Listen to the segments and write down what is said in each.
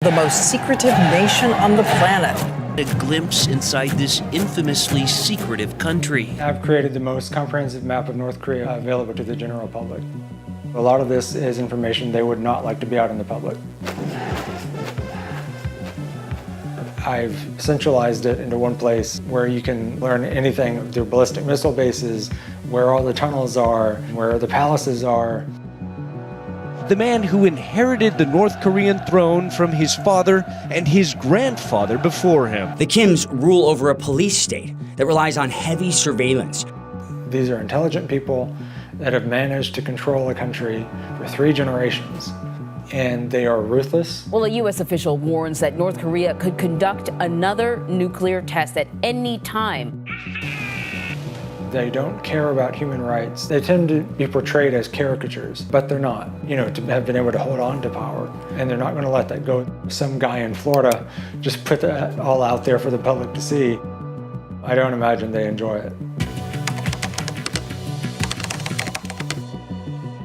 the most secretive nation on the planet. A glimpse inside this infamously secretive country. I've created the most comprehensive map of North Korea available to the general public. A lot of this is information they would not like to be out in the public. I've centralized it into one place where you can learn anything, their ballistic missile bases, where all the tunnels are, where the palaces are. The man who inherited the North Korean throne from his father and his grandfather before him. The Kims rule over a police state that relies on heavy surveillance. These are intelligent people that have managed to control a country for 3 generations, and they are ruthless. Well, a U.S. official warns that North Korea could conduct another nuclear test at any time. They don't care about human rights. They tend to be portrayed as caricatures, but they're not, to have been able to hold on to power. And they're not going to let that go. Some guy in Florida just put that all out there for the public to see. I don't imagine they enjoy it.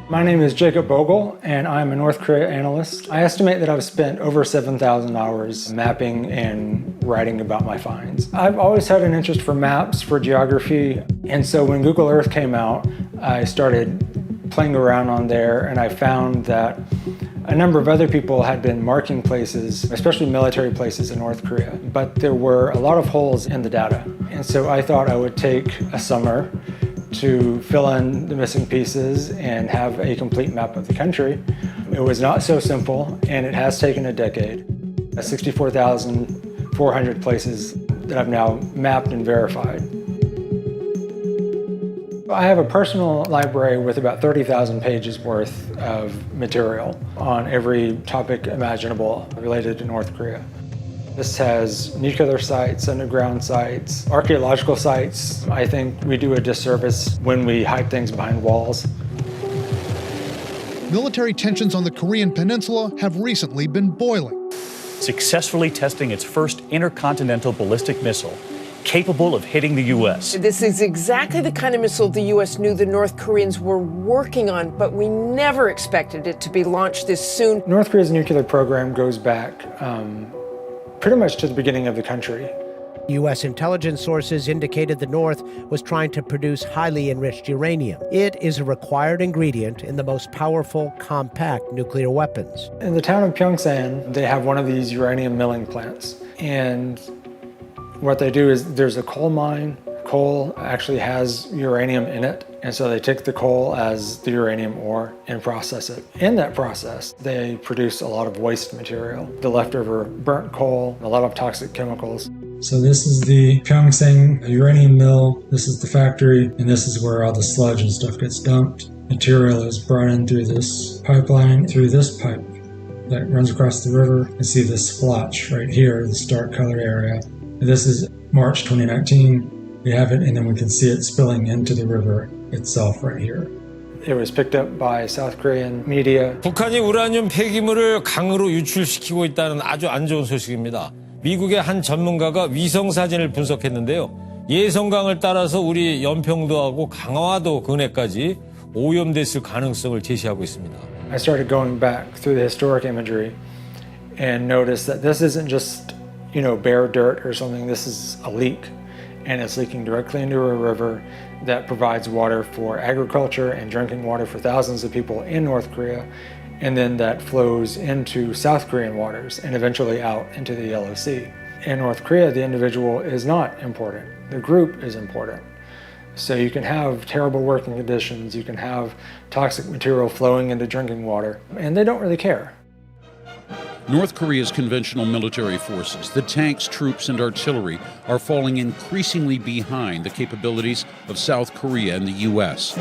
My name is Jacob Bogle, and I'm a North Korea analyst. I estimate that I've spent over 7,000 hours mapping and writing about my finds. I've always had an interest for maps, for geography, and so when Google Earth came out, I started playing around on there, and I found that a number of other people had been marking places, especially military places in North Korea, but there were a lot of holes in the data. And so I thought I would take a summer to fill in the missing pieces and have a complete map of the country. It was not so simple, and it has taken a decade. 64,400 places that I've now mapped and verified. I have a personal library with about 30,000 pages worth of material on every topic imaginable related to North Korea. This has nuclear sites, underground sites, archaeological sites. I think we do a disservice when we hide things behind walls. Military tensions on the Korean peninsula have recently been boiling. Successfully testing its first intercontinental ballistic missile, capable of hitting the U.S. This is exactly the kind of missile the U.S. knew the North Koreans were working on, but we never expected it to be launched this soon. North Korea's nuclear program goes back pretty much to the beginning of the country. U.S. intelligence sources indicated the North was trying to produce highly enriched uranium. It is a required ingredient in the most powerful, compact nuclear weapons. In the town of Pyeongsan, they have one of these uranium milling plants. And what they do is there's a coal mine. Coal actually has uranium in it, and so they take the coal as the uranium ore and process it. In that process, they produce a lot of waste material, the leftover burnt coal, a lot of toxic chemicals. So this is the Pyeongsan uranium mill, this is the factory, and this is where all the sludge and stuff gets dumped. Material is brought in through this pipeline, through this pipe that runs across the river. You see this splotch right here, this dark color area. And this is March 2019. We have it, and then we can see it spilling into the river itself right here. It was picked up by South Korean media. 북한이 우라늄 폐기물을 강으로 유출시키고 있다는 아주 안 좋은 소식입니다. 미국의 한 전문가가 위성 사진을 분석했는데요. 예성강을 따라서 우리 연평도하고 강화도 근해까지 오염됐을 가능성을 제시하고 있습니다. I started going back through the historic imagery and noticed that this isn't just, bare dirt or something. This is a leak. And it's leaking directly into a river that provides water for agriculture and drinking water for thousands of people in North Korea, and then that flows into South Korean waters and eventually out into the Yellow Sea. In North Korea, the individual is not important. The group is important. So you can have terrible working conditions, you can have toxic material flowing into drinking water, and they don't really care. North Korea's conventional military forces, the tanks, troops, and artillery, are falling increasingly behind the capabilities of South Korea and the U.S.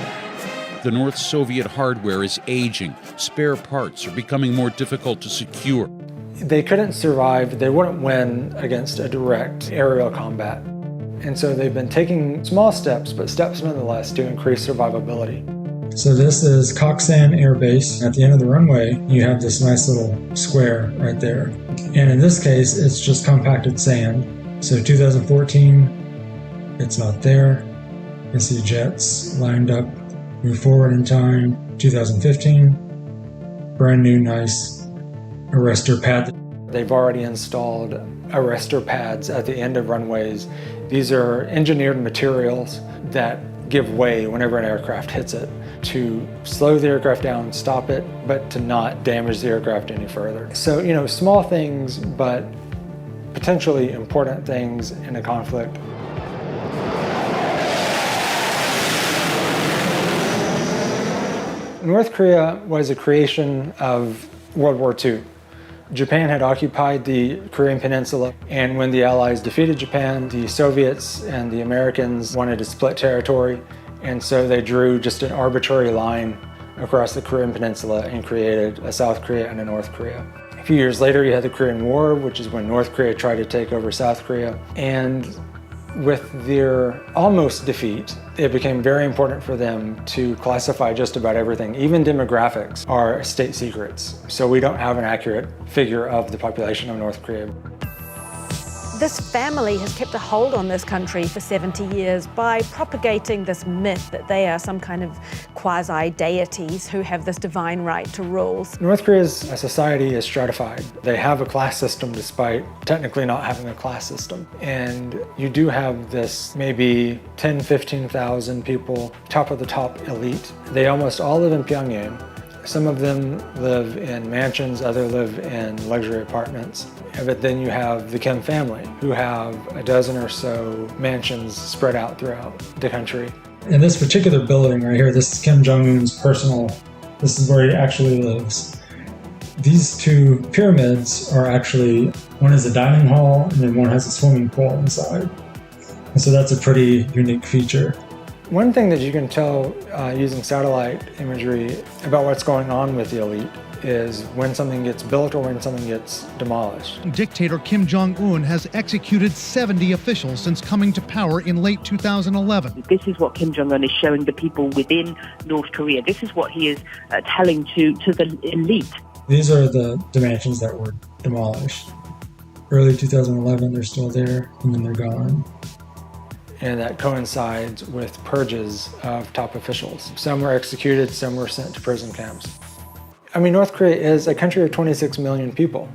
The North Soviet hardware is aging. Spare parts are becoming more difficult to secure. They couldn't survive, they wouldn't win against a direct aerial combat. And so they've been taking small steps, but steps nonetheless, to increase survivability. So this is Koksan Air Base. At the end of the runway, you have this nice little square right there. And in this case, it's just compacted sand. So 2014, it's not there. You see jets lined up, move forward in time. 2015, brand new, nice arrestor pad. They've already installed arrestor pads at the end of runways. These are engineered materials that give way whenever an aircraft hits it, to slow the aircraft down, stop it, but to not damage the aircraft any further. So, you know, small things, but potentially important things in a conflict. North Korea was a creation of World War II. Japan had occupied the Korean Peninsula, and when the Allies defeated Japan, the Soviets and the Americans wanted to split territory, and so they drew just an arbitrary line across the Korean Peninsula and created a South Korea and a North Korea. A few years later, you had the Korean War, which is when North Korea tried to take over South Korea, and with their almost defeat, it became very important for them to classify just about everything. Even demographics are state secrets, so we don't have an accurate figure of the population of North Korea. This family has kept a hold on this country for 70 years by propagating this myth that they are some kind of quasi-deities who have this divine right to rule. North Korea's society is stratified. They have a class system despite technically not having a class system. And you do have this maybe 10, 15,000 people, top of the top elite. They almost all live in Pyongyang. Some of them live in mansions, others live in luxury apartments. But then you have the Kim family, who have a dozen or so mansions spread out throughout the country. In this particular building right here, this is Kim Jong-un's this is where he actually lives. These two pyramids are actually, one is a dining hall and then one has a swimming pool inside. And so that's a pretty unique feature. One thing that you can tell using satellite imagery about what's going on with the elite is when something gets built or when something gets demolished. Dictator Kim Jong-un has executed 70 officials since coming to power in late 2011. This is what Kim Jong-un is showing the people within North Korea. This is what he is telling to the elite. These are the mansions that were demolished. Early 2011, they're still there, and then they're gone. And that coincides with purges of top officials. Some were executed, some were sent to prison camps. I mean, North Korea is a country of 26 million people.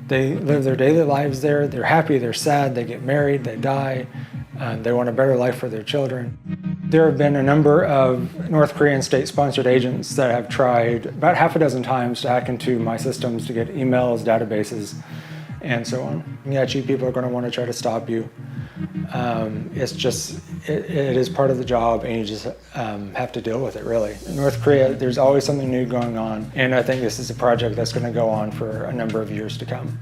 They live their daily lives there. They're happy, they're sad, they get married, they die, they want a better life for their children. There have been a number of North Korean state-sponsored agents that have tried about half a dozen times to hack into my systems to get emails, databases, and so on. Yeah, cheap people are going to want to try to stop you. It's just, it is part of the job, and you just have to deal with it, really. In North Korea, there's always something new going on, and I think this is a project that's going to go on for a number of years to come.